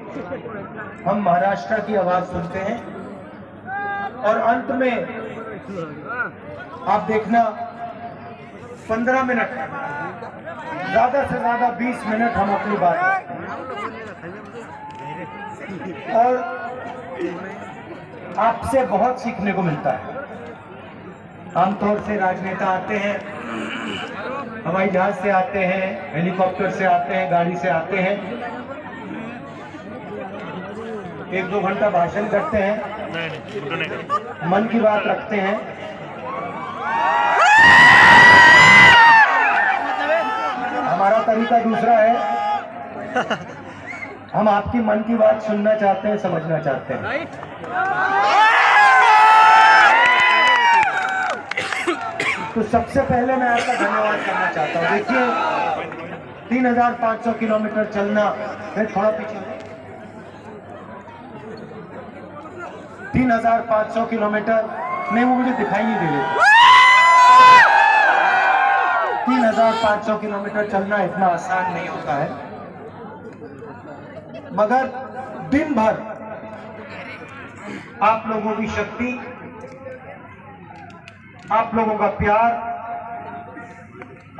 हम महाराष्ट्र की आवाज सुनते हैं और अंत में आप देखना 15 मिनट, ज्यादा से ज्यादा 20 मिनट हम अपनी बात और आपसे बहुत सीखने को मिलता है। आमतौर से राजनेता आते हैं, हवाई जहाज से आते हैं, हेलीकॉप्टर से आते हैं, गाड़ी से आते हैं, 1-2 घंटा भाषण करते हैं, मन की बात रखते हैं। हमारा तरीका दूसरा है, हम आपकी मन की बात सुनना चाहते हैं, समझना चाहते हैं। तो सबसे पहले मैं आपका धन्यवाद करना चाहता हूँ। देखिए 3500 किलोमीटर चलना, फिर थोड़ा पीछे, 3500 किलोमीटर नहीं, वो मुझे दिखाई नहीं दे रही। 3500 किलोमीटर चलना इतना आसान नहीं होता है, मगर दिन भर आप लोगों की शक्ति, आप लोगों का प्यार,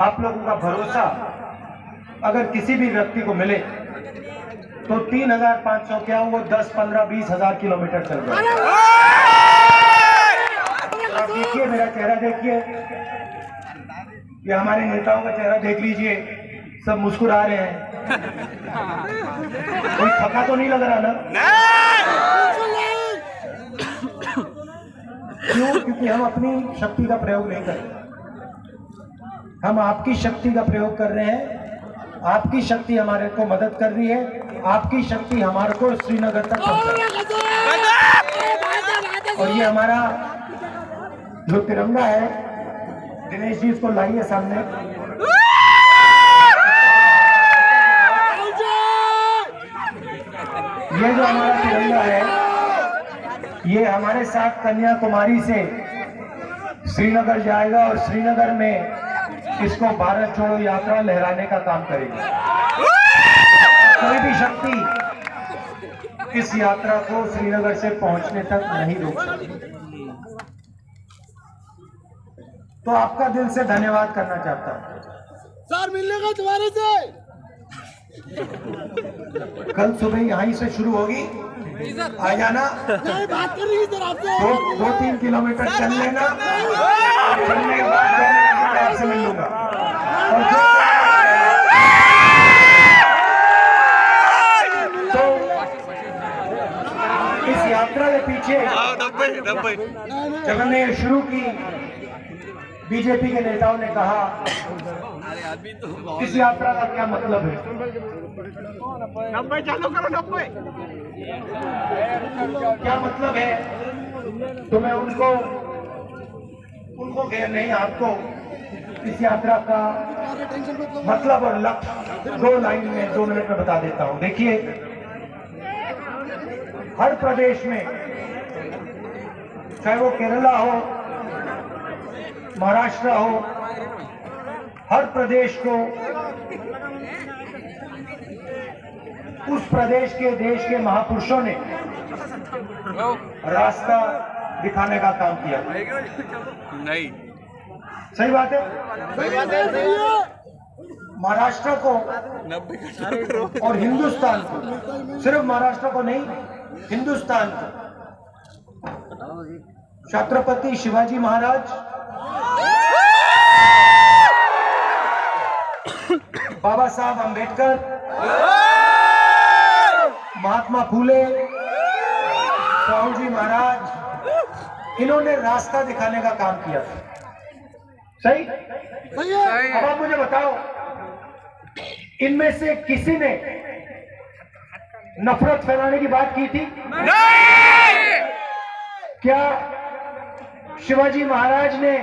आप लोगों का भरोसा अगर किसी भी व्यक्ति को मिले तो 3500 क्या वो 10, 15, 20 हजार किलोमीटर चल जाए। आप देखिए, मेरा चेहरा देखिए, ये हमारे नेताओं का चेहरा देख लीजिए, सब मुस्कुरा रहे हैं। कोई थका तो नहीं लग रहा ना? क्यों? क्योंकि हम अपनी शक्ति का प्रयोग नहीं कर रहे, हम आपकी शक्ति का प्रयोग कर रहे हैं। आपकी शक्ति हमारे को मदद कर रही है, आपकी शक्ति हमारे को श्रीनगर तक पहुंचा। और ये हमारा जो तिरंगा है, दिनेश जी इसको लाइए सामने। ये जो हमारा तिरंगा है, ये हमारे साथ कन्याकुमारी से श्रीनगर जाएगा और श्रीनगर में इसको भारत जोड़ो यात्रा लहराने का काम करेगी। कोई भी शक्ति इस यात्रा को श्रीनगर से पहुंचने तक नहीं रोक सकती। तो आपका दिल से धन्यवाद करना चाहता हूं। सर मिलने का तुम्हारे से कल सुबह यहीं से शुरू होगी, आ जाना। बात कर रही सर आपसे। 2-3 किलोमीटर चल लेना, चलने के बाद आपसे मिल लूंगा। और तो इस यात्रा के पीछे जब हमने ये शुरू की, बीजेपी के नेताओं ने कहा इस यात्रा का क्या मतलब है? 90 चालू करो, 90 क्या मतलब है? तो मैं उनको नहीं, आपको इस यात्रा का मतलब और लक्ष्य 2 लाइन में 2 मिनट में बता देता हूं। देखिए, हर प्रदेश में, चाहे वो केरला हो, महाराष्ट्र हो, हर प्रदेश को उस प्रदेश के, देश के महापुरुषों ने रास्ता दिखाने का काम किया। नहीं, सही बात है? सही बात है, सही है। महाराष्ट्र को 90 और हिंदुस्तान को, सिर्फ महाराष्ट्र को नहीं, हिंदुस्तान को छत्रपति शिवाजी महाराज, बाबा साहब अंबेडकर, महात्मा फूले, साहू जी महाराज, इन्होंने रास्ता दिखाने का काम किया। सही? सही है। अब आप मुझे बताओ, इनमें से किसी ने नफरत फैलाने की बात की थी? नहीं। क्या शिवाजी महाराज ने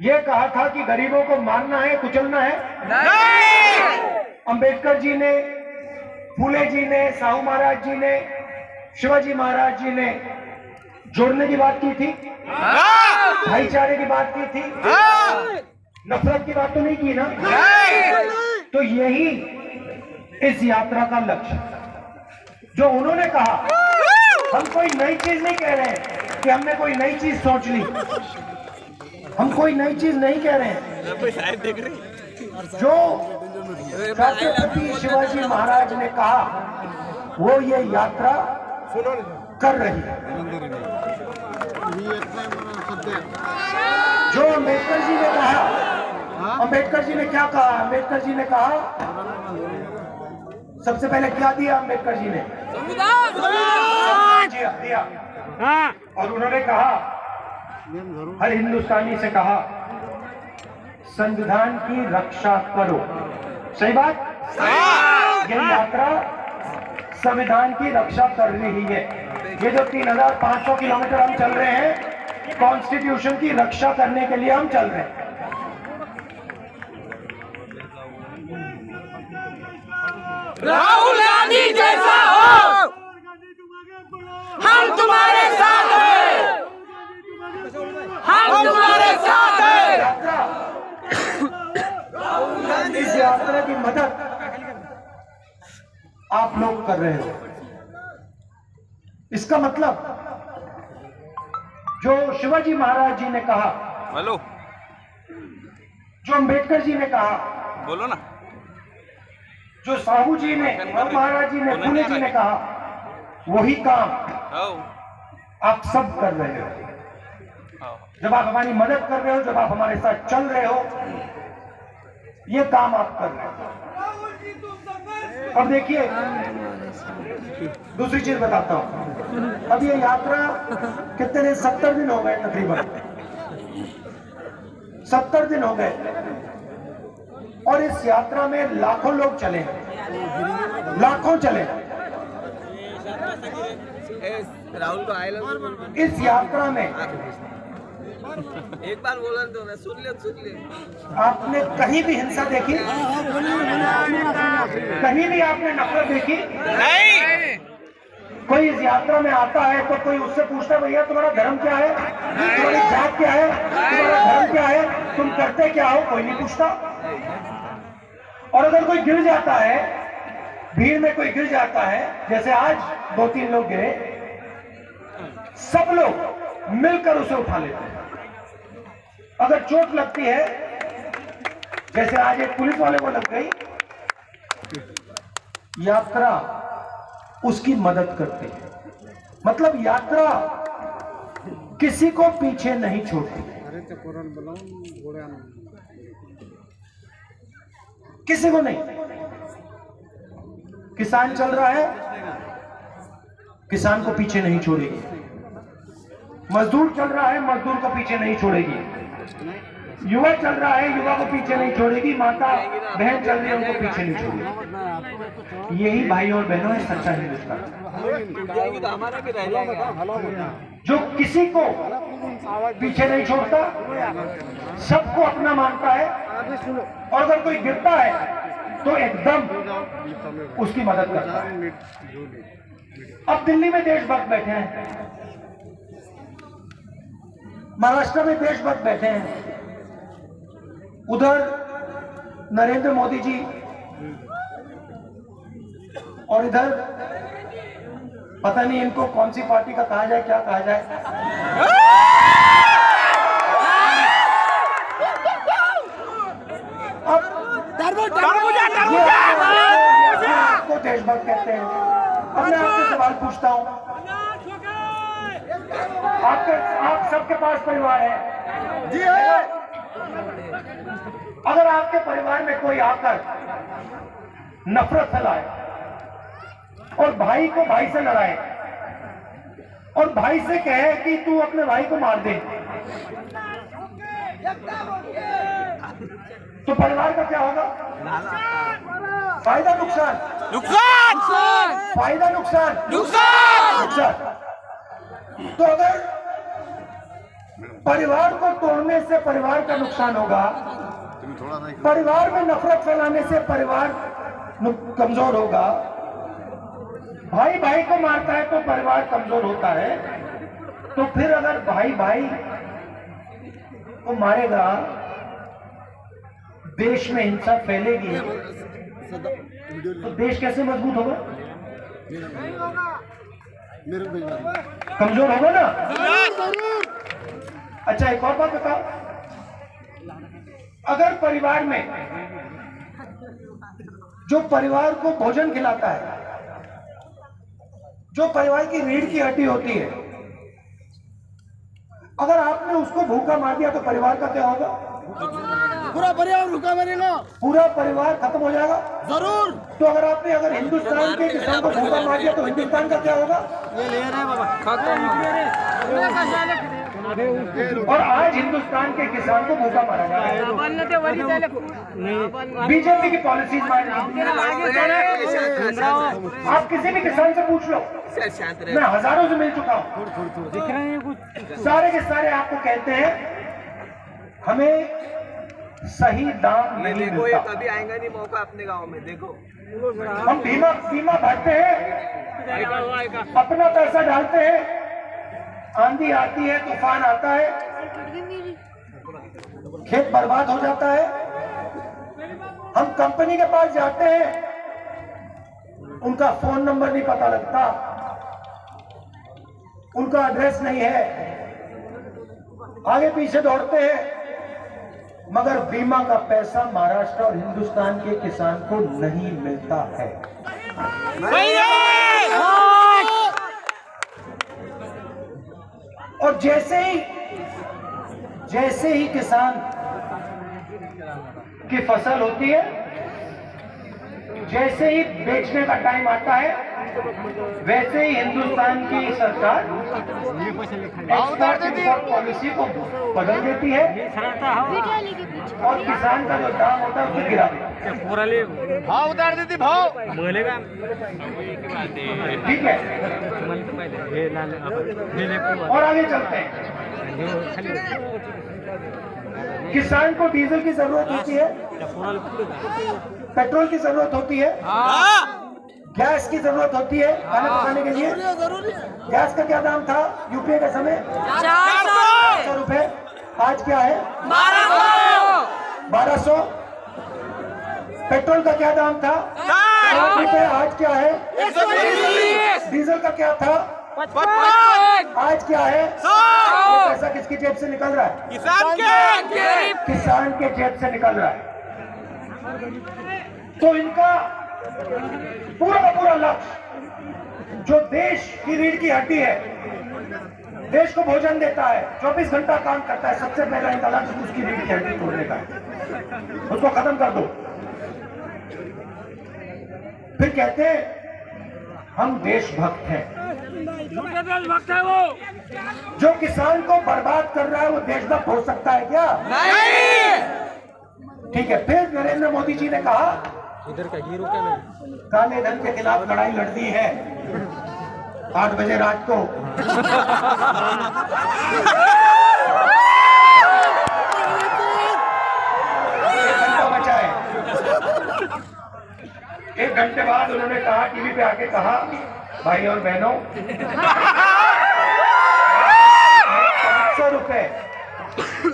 यह कहा था कि गरीबों को मारना है, कुचलना है? नहीं। अंबेडकर जी ने, फूले जी ने, साहू महाराज जी ने, शिवाजी महाराज जी ने जोड़ने की बात की थी, भाईचारे की बात की थी, नफरत की बात तो नहीं की ना? तो यही इस यात्रा का लक्ष्य। जो उन्होंने कहा, हम कोई नई चीज नहीं कह रहे हैं कि हमने कोई नई चीज सोच ली, हम कोई नई चीज नहीं कह रहे हैं। साहब देख रहे जो छत्रपति शिवाजी महाराज ने कहा वो ये यात्रा कर रही है। जो अम्बेडकर जी ने कहा, अम्बेडकर जी ने क्या कहा? अम्बेडकर जी ने कहा, सबसे पहले क्या दिया अम्बेडकर जी ने? दिया। और उन्होंने कहा, हर हिंदुस्तानी से कहा, संविधान की रक्षा करो। सही बात? ये यात्रा संविधान की रक्षा कर रही है। ये जो 3500 किलोमीटर हम चल रहे हैं, कॉन्स्टिट्यूशन की रक्षा करने के लिए हम चल रहे हैं। राहुल गांधी जैसा हो, हम तुम्हारे साथ हैं, हम तुम्हारे साथ हैं। इस यात्रा की मदद आप लोग कर रहे हो। इसका मतलब जो शिवाजी महाराज जी ने कहा, हेलो जो अम्बेडकर जी ने कहा, बोलो ना। जो साहू जी ने और महाराज जी ने, फूले जी ने कहा, वही काम आओ आप सब कर रहे हो। आओ जब आप हमारी मदद कर रहे हो, जब आप हमारे साथ चल रहे हो, ये काम आप कर रहे हो। अब देखिए, दूसरी चीज बताता हूं। अब ये यात्रा कितने दिन? 70 दिन हो गए तकरीबन, 70 दिन हो गए। और इस यात्रा में लाखों लोग चले, लाखों चले। राहुल को आए इस यात्रा में एक बार बोला तो ना, सुन ले। आपने कहीं भी हिंसा देखी? कहीं भी आपने नफरत देखी? नहीं। कोई इस यात्रा में आता है तो कोई उससे पूछता, भैया तुम्हारा धर्म क्या है, तुम्हारी जात क्या है, तुम्हारा धर्म क्या है, तुम करते क्या हो? कोई नहीं पूछता। और अगर कोई गिर जाता है, भीड़ में कोई गिर जाता है, जैसे आज 2-3 लोग गिरे, सब लोग मिलकर उसे उठा लेते हैं। अगर चोट लगती है, जैसे आज एक पुलिस वाले को लग गई, यात्रा उसकी मदद करती है। मतलब यात्रा किसी को पीछे नहीं छोड़ती, किसी को नहीं। किसान चल रहा है, किसान को पीछे नहीं छोड़ेगी। मजदूर चल रहा है, मजदूर को पीछे नहीं छोड़ेगी। युवा चल रहा है, युवा को पीछे नहीं छोड़ेगी। माता बहन चल रही है, उनको पीछे नहीं छोड़ेगी। यही भाई और बहनों है सच्चा हिंदुस्तान, तो हमारा भी रह जाएगा। जो किसी को पीछे नहीं छोड़ता, सबको अपना मानता है। और अगर कोई गिरता है तो एकदम उसकी मदद करता है। अब दिल्ली में देशभक्त बैठे हैं, महाराष्ट्र में देशभक्त बैठे हैं, उधर नरेंद्र मोदी जी, और इधर पता नहीं इनको कौन सी पार्टी का कहा जाए, क्या कहा जाए। आपको देशभक्त कहते हैं। अब मैं आपसे सवाल पूछता हूं, आप सबके पास परिवार है जी? है। अगर आपके परिवार में कोई आकर नफरत फैलाए और भाई को भाई से लड़ाए और भाई से कहे कि तू अपने भाई को मार दे, तो परिवार का क्या होगा? फायदा नुकसान? नुकसान। फायदा नुकसान? नुकसान। तो अगर परिवार को तोड़ने से परिवार का नुकसान होगा, परिवार में नफरत फैलाने से परिवार कमजोर होगा, भाई भाई को मारता है तो परिवार कमजोर होता है, तो फिर अगर भाई भाई को मारेगा, देश में हिंसा फैलेगी, तो देश कैसे मजबूत होगा? मेरे को भिजवा दो। कमजोर होगा ना? जरूर। अच्छा एक और बात बताओ, अगर परिवार में जो परिवार को भोजन खिलाता है, जो परिवार की रीढ़ की हड्डी होती है, अगर आपने उसको भूखा मार दिया तो परिवार का क्या होगा? पूरा परिवार भूखा मरेगा। पूरा परिवार खत्म हो जाएगा। जरूर। तो अगर हिंदुस्तान के किसान को भूखा मार दिया तो हिंदुस्तान का क्या होगा? और आज हिंदुस्तान के किसान को भूखा मारा जा रहा है। बीजेपी की पॉलिसीज मान आप किसी भी किसान से पूछ लो, शांत रहे। मैं हजारों से मिल चुका हूँ, सारे के सारे आपको कहते हैं हमें सही दाम नहीं देखो ये मिलता। कभी आएगा नहीं मौका अपने गांव में, देखो हम बीमा भरते हैं, अपना पैसा डालते हैं, आंधी आती है, तूफान आता है, खेत बर्बाद हो जाता है, हम कंपनी के पास जाते हैं, उनका फोन नंबर नहीं पता लगता, उनका एड्रेस नहीं है, आगे पीछे दौड़ते हैं, मगर बीमा का पैसा महाराष्ट्र और हिंदुस्तान के किसान को नहीं मिलता है। और जैसे ही किसान की फसल होती है, जैसे ही बेचने का टाइम आता है, वैसे ही हिंदुस्तान की सरकार एक्सपोर्ट इम्पोर्ट पॉलिसी को बदल देती है और किसान का जो दाम होता है उसको गिरा देती है। भाव उतार देती भाव। ठीक है, और आगे चलते हैं। किसान को डीजल की जरूरत होती है, पेट्रोल की जरूरत होती है, गैस की जरूरत होती है खाना पकाने के लिए। जरूरी है। गैस का क्या दाम था यूपीए के समय? 400 रुपए। आज क्या है? 1200। पेट्रोल का क्या दाम था? 60 रुपए। आज क्या है? 120। डीजल का क्या था? 55। आज क्या है? 100। पैसा किसकी जेब से निकल रहा है? किसान के जेब से निकल रहा है। तो इनका पूरा का पूरा लक्ष्य, जो देश की रीढ़ की हड्डी है, देश को भोजन देता है, 24 घंटा काम करता है, सबसे पहला इनका लक्ष्य उसकी रीढ़ की हड्डी तोड़ने का है। उसको खत्म कर दो। फिर कहते हैं हम देशभक्त हैं। जो किसान को बर्बाद कर रहा है वो देशभक्त हो सकता है क्या? नहीं। ठीक है, फिर नरेंद्र मोदी जी ने कहा काले धन के खिलाफ लड़ाई लड़नी है 8 बजे रात को। एक घंटा बचा है। 1 घंटे बाद उन्होंने कहा, टीवी पे आके कहा, भाई और बहनों 500 रुपए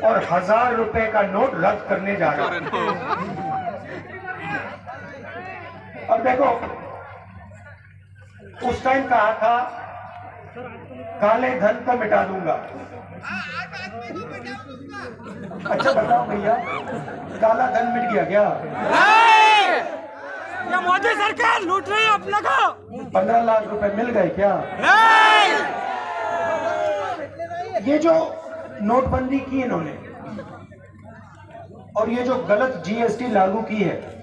और 1000 रुपए का नोट रद्द करने जा रहा है। अब देखो, उस टाइम कहा था काले धन को मिटा दूंगा। अच्छा बताओ भैया, काला धन मिट गया क्या? ये मोदी सरकार लूट रही है अपना को। 15 लाख रुपए मिल गए क्या? ये जो नोटबंदी की इन्होंने और ये जो गलत जीएसटी लागू की है,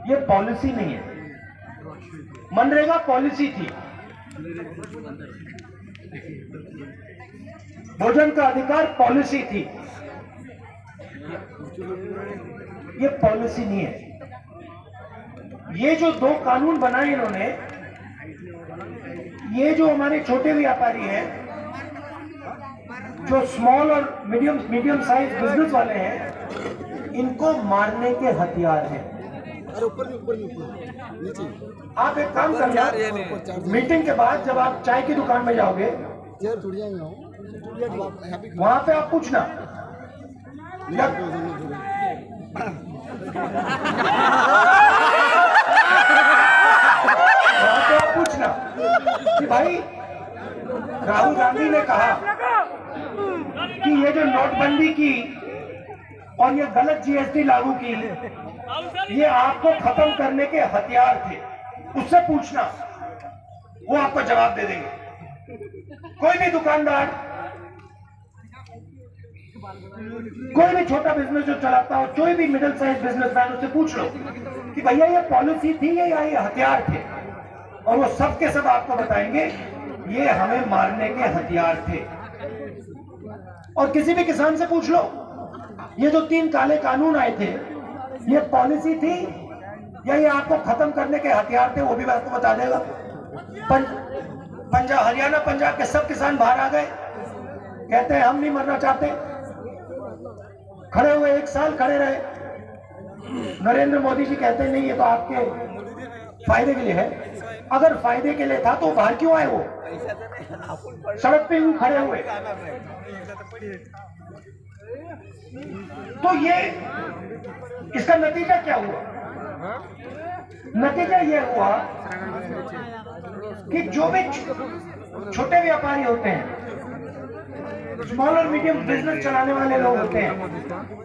ये पॉलिसी नहीं है। मनरेगा पॉलिसी थी, भोजन का अधिकार पॉलिसी थी, ये पॉलिसी नहीं है। ये जो 2 कानून बनाए इन्होंने, ये जो हमारे छोटे व्यापारी हैं, जो स्मॉल और मीडियम साइज बिजनेस वाले हैं, इनको मारने के हथियार हैं। अरे ऊपर नीचे। आप एक काम करना, मीटिंग के बाद जब आप चाय की दुकान में जाओगे, चेयर टूट जाएंगे। वहां पे आप पूछना वहां पे भाई राहुल गांधी ने कहा कि ये जो नोटबंदी की और ये गलत जीएसटी लागू की, ये आपको खत्म करने के हथियार थे। उससे पूछना, वो आपको जवाब दे देंगे। कोई भी दुकानदार, कोई भी छोटा बिजनेस जो चलाता हो, कोई भी मिडिल साइज बिजनेसमैन, उससे पूछ लो कि भैया ये पॉलिसी थी या ये हथियार थे, और वो सब के सब आपको बताएंगे ये हमें मारने के हथियार थे। और किसी भी किसान से पूछ लो, ये जो 3 काले कानून आए थे, ये पॉलिसी थी या ये आपको खत्म करने के हथियार थे, वो भी आपको बता देगा। पंजाब, हरियाणा, पंजाब के सब किसान बाहर आ गए, कहते हैं हम नहीं मरना चाहते। खड़े हुए 1 साल खड़े रहे। नरेंद्र मोदी जी कहते हैं नहीं, ये तो आपके फायदे के लिए है। अगर फायदे के लिए था तो बाहर क्यों आए? वो सड़क पे ही खड़े हुए। तो ये इसका नतीजा क्या हुआ? नतीजा ये हुआ कि जो भी छोटे व्यापारी होते हैं, स्मॉल और मीडियम बिजनेस चलाने वाले लोग होते हैं,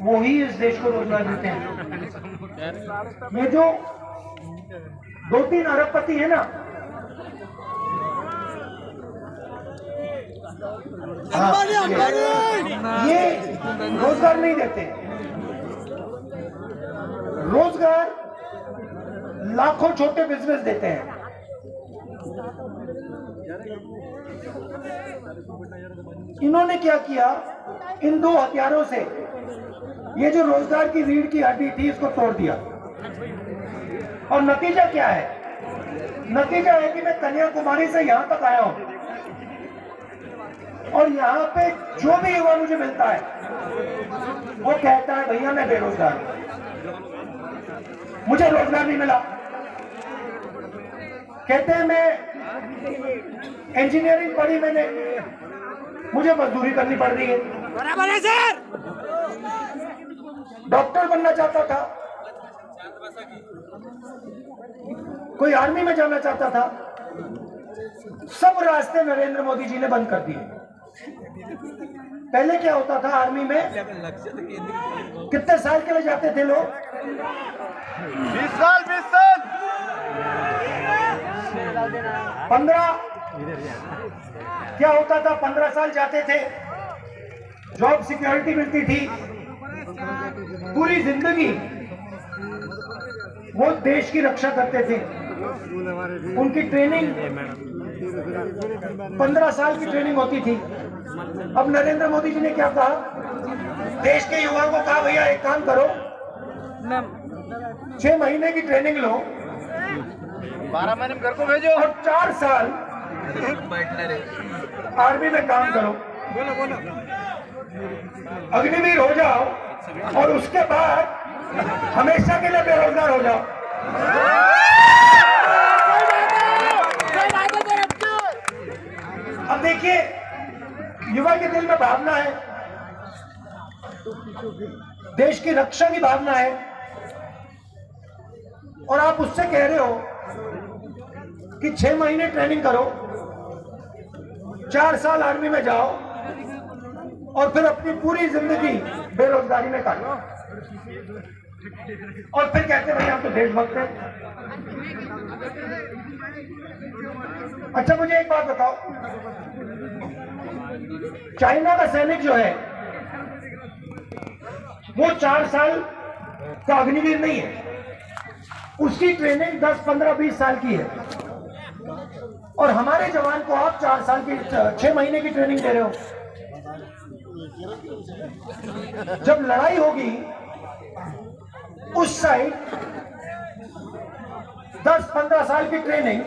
वो ही इस देश को रोजगार देते हैं। ये जो 2-3 अरबपति है ना, हाँ, ये रोजगार नहीं देते। रोजगार लाखों छोटे बिजनेस देते हैं। इन्होंने क्या किया? इन 2 हथियारों से ये जो रोजगार की रीढ़ की हड्डी थी, इसको तोड़ दिया। और नतीजा क्या है? नतीजा है कि मैं कन्याकुमारी से यहां तक आया हूं, और यहाँ पे जो भी युवा मुझे मिलता है, वो कहता है भैया मैं बेरोजगार हूं, मुझे रोजगार नहीं मिला। कहते हैं मैं इंजीनियरिंग पढ़ी मैंने, मुझे मजदूरी करनी पड़ रही है। बराबर है सर। डॉक्टर बनना चाहता था, कोई आर्मी में जाना चाहता था, सब रास्ते नरेंद्र मोदी जी ने बंद कर दिए। पहले क्या होता था? आर्मी में कितने साल के लिए जाते थे लोग? 20 साल 15। क्या होता था? 15 साल जाते थे, जॉब सिक्योरिटी मिलती थी, पूरी जिंदगी वो देश की रक्षा करते थे। उनकी ट्रेनिंग 15 साल की ट्रेनिंग होती थी। अब नरेंद्र मोदी जी ने क्या कहा? देश के युवाओं को कहा भैया एक काम करो, 6 महीने की ट्रेनिंग लो, 12 महीने में घर को भेजो, और 4 साल आर्मी में काम करो, अग्निवीर हो जाओ, और उसके बाद हमेशा के लिए बेरोजगार हो जाओ। अब देखिए, युवा के दिल में भावना है, देश की रक्षा की भावना है, और आप उससे कह रहे हो कि 6 महीने ट्रेनिंग करो, 4 साल आर्मी में जाओ, और फिर अपनी पूरी जिंदगी बेरोजगारी में काटो, और फिर कहते हैं भाई हम तो देशभक्त हैं। अच्छा मुझे एक बात बताओ, चाइना का सैनिक जो है वो 4 साल का अग्निवीर नहीं है, उसकी ट्रेनिंग 10, 15, 20 साल की है, और हमारे जवान को आप 4 साल की 6 महीने की ट्रेनिंग दे रहे हो। जब लड़ाई होगी उस साइड 10-15 साल की ट्रेनिंग